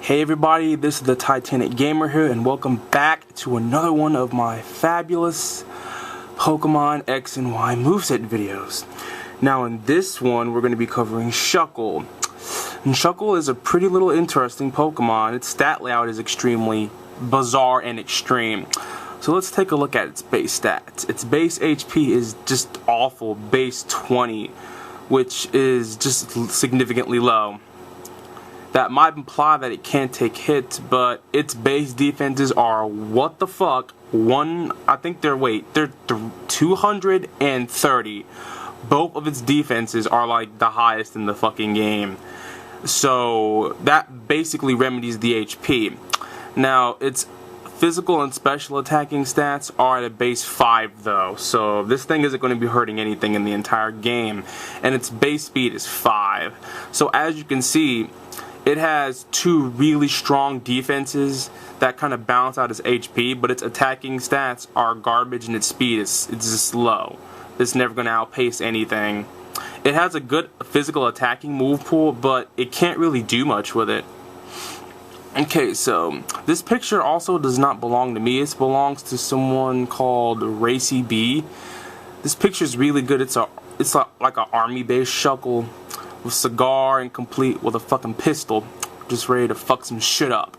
Hey everybody, this is the Titanic Gamer here, and welcome back to another one of my fabulous Pokemon X and Y moveset videos. Now in this one, we're going to be covering Shuckle. And Shuckle is a pretty little interesting Pokemon. Its stat layout is extremely bizarre and extreme. So let's take a look at its base stats. Its base HP is just awful, base 20, which is just significantly low. That might imply that it can't take hits, but its base defenses are what the fuck. I think they're 230. Both of its defenses are like the highest in the fucking game. So that basically remedies the HP. Now its physical and special attacking stats are at a base 5 though, so this thing isn't going to be hurting anything in the entire game, and its base speed is 5. So as you can see, it has two really strong defenses that kind of balance out its HP, but its attacking stats are garbage and its speed is just low. It's never going to outpace anything. It has a good physical attacking move pool, but it can't really do much with it. Okay, so this picture also does not belong to me. It belongs to someone called Racy B. This picture is really good. It's like an army-based Shuckle with cigar and complete with a fucking pistol, just ready to fuck some shit up.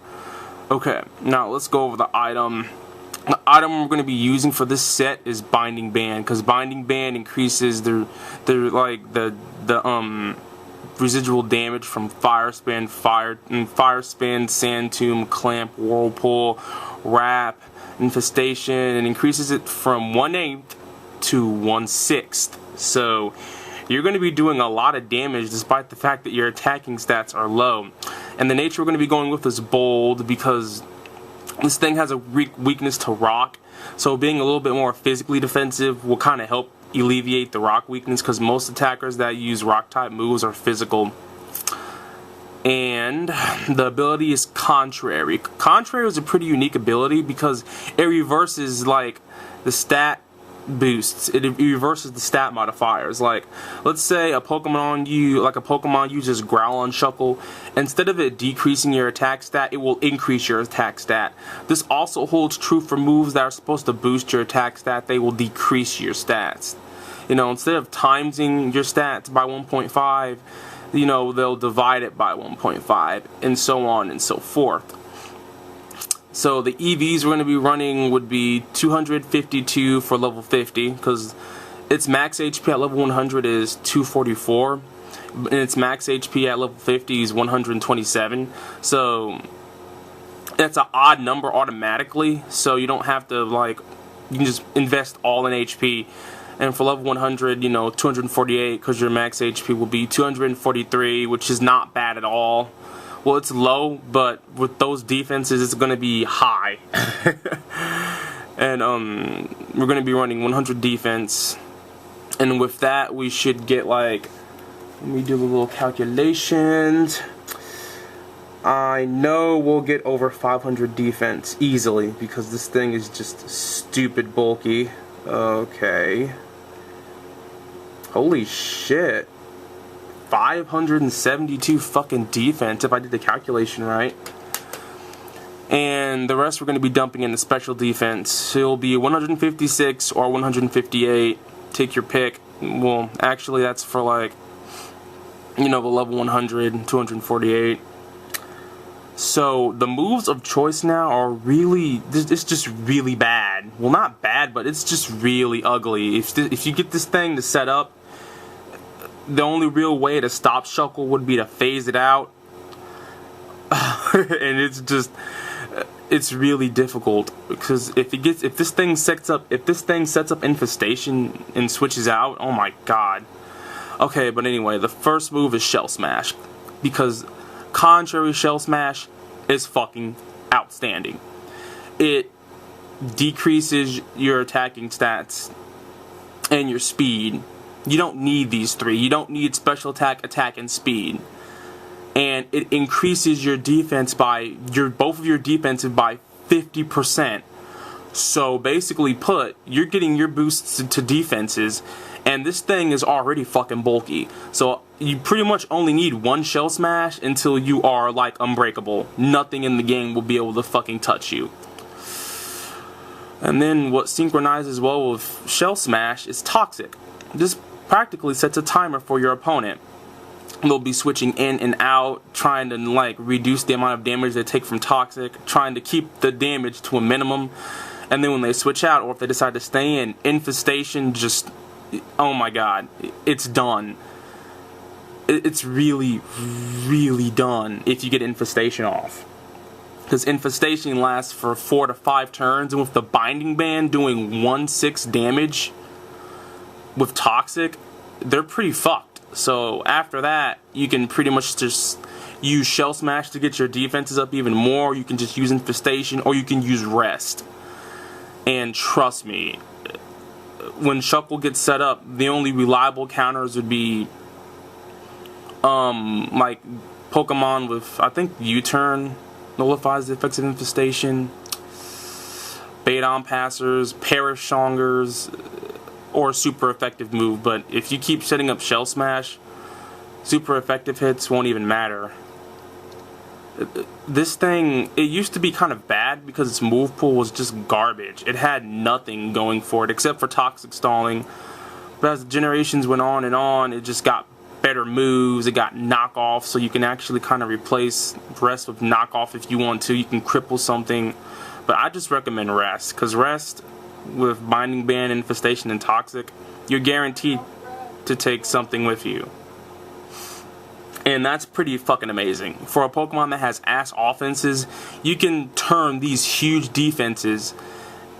Okay, now let's go over the item. The item we're going to be using for this set is Binding Band, because Binding Band increases the residual damage from Fire Spin, Sand Tomb, Clamp, Whirlpool, Wrap, Infestation, and increases it from 1/8 to 1/6. So you're going to be doing a lot of damage despite the fact that your attacking stats are low. And the nature we're going to be going with is Bold, because this thing has a weakness to Rock. So being a little bit more physically defensive will kind of help alleviate the Rock weakness, because most attackers that use Rock type moves are physical. And the ability is Contrary. Contrary is a pretty unique ability because it reverses like the stat boosts. It reverses the stat modifiers. Like, let's say a Pokemon uses Growl on Shuckle. Instead of it decreasing your attack stat, it will increase your attack stat. This also holds true for moves that are supposed to boost your attack stat. They will decrease your stats. You know, instead of timesing your stats by 1.5, you know, they'll divide it by 1.5, and so on and so forth. So the EVs we're going to be running would be 252 for level 50, because its max HP at level 100 is 244, and its max HP at level 50 is 127. So that's an odd number automatically, so you don't have to, like, you can just invest all in HP. And for level 100, you know, 248, because your max HP will be 243, which is not bad at all. Well, it's low, but with those defenses, it's going to be high. And we're going to be running 100 defense. And with that, we should get, like, let me do the little calculations. I know we'll get over 500 defense easily, because this thing is just stupid bulky. Okay. Holy shit. 572 fucking defense if I did the calculation right. And the rest we're going to be dumping in the special defense. It'll be 156 or 158. Take your pick. Well, actually that's for, like, you know, the level 100, 248. So the moves of choice now are really, it's just really bad. Well, not bad, but it's just really ugly. If you get this thing to set up, the only real way to stop Shuckle would be to phase it out. And it's really difficult, because if this thing sets up Infestation and switches out, oh my god. Okay, but anyway, the first move is Shell Smash, because Contrary Shell Smash is fucking outstanding. It decreases your attacking stats and your speed. You don't need these three. You don't need special attack, attack, and speed. And it increases your defense by both of your defenses by 50%. So basically put, you're getting your boosts to defenses, And this thing is already fucking bulky. So you pretty much only need one shell smash until you are like unbreakable. Nothing in the game will be able to fucking touch you. And then what synchronizes well with shell smash is toxic. This practically sets a timer for your opponent. They'll be switching in and out, trying to like reduce the amount of damage they take from toxic, trying to keep the damage to a minimum. And then when they switch out, or if they decide to stay in, infestation just, oh my god, it's done. It's really, really done if you get infestation off. Because infestation lasts for 4 to 5 turns, and with the binding band doing 1/6 damage with toxic, they're pretty fucked. So after that, you can pretty much just use shell smash to get your defenses up even more. You can just use infestation, or you can use rest. And trust me, when Shuckle gets set up, the only reliable counters would be like Pokemon with, I think, U-turn nullifies the effects of infestation, Baton Passers, Parashongers, or a super effective move. But if you keep setting up shell smash, super effective hits won't even matter. This thing, it used to be kind of bad because its move pool was just garbage. It had nothing going for it except for toxic stalling. But as the generations went on, it just got better moves. It got knockoff, so you can actually kind of replace rest with knockoff if you want to. You can cripple something. But I just recommend rest, because rest with binding band, infestation, and toxic, you're guaranteed to take something with you. And that's pretty fucking amazing. For a Pokemon that has ass offenses, you can turn these huge defenses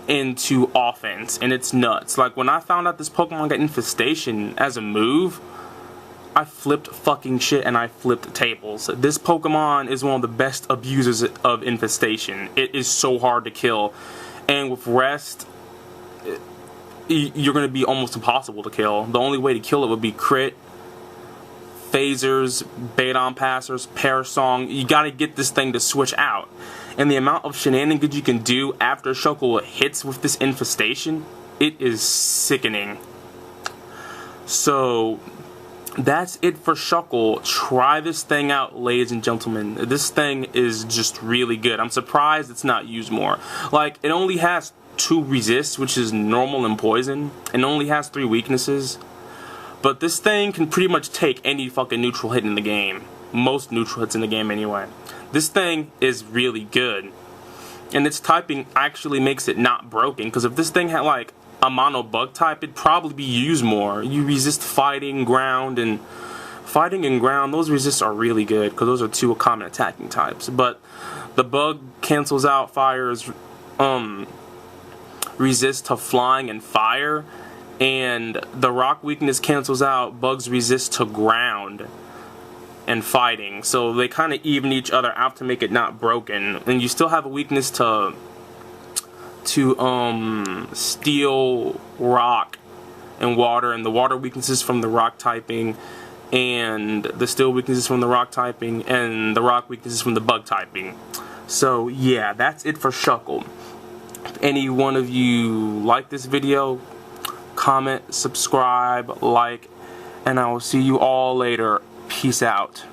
into offense, and it's nuts. Like when I found out this Pokemon got infestation as a move, I flipped fucking shit and I flipped tables. This Pokemon is one of the best abusers of infestation. It is so hard to kill. And with rest, you're going to be almost impossible to kill. The only way to kill it would be crit, phasers, Baton Passers, Parasong. You gotta get this thing to switch out. And the amount of shenanigans you can do after Shuckle hits with this infestation, it is sickening. So that's it for Shuckle. Try this thing out, ladies and gentlemen. This thing is just really good. I'm surprised it's not used more. Like, it only has 2 resists, which is normal and poison, and only has 3 weaknesses. But this thing can pretty much take any fucking neutral hit in the game. Most neutral hits in the game anyway. This thing is really good. And its typing actually makes it not broken, because if this thing had like a mono bug type, it'd probably be used more. You resist fighting, ground, and fighting and ground, those resists are really good, because those are 2 common attacking types. But the bug cancels out fire's resist to flying and fire, and the rock weakness cancels out bug's resist to ground and fighting. So they kind of even each other out to make it not broken. And you still have a weakness to steel, rock, and water, and the water weaknesses from the rock typing, and the steel weaknesses from the rock typing, and the rock weaknesses from the bug typing. So yeah, that's it for Shuckle. If any one of you like this video, comment, subscribe, like, and I will see you all later. Peace out.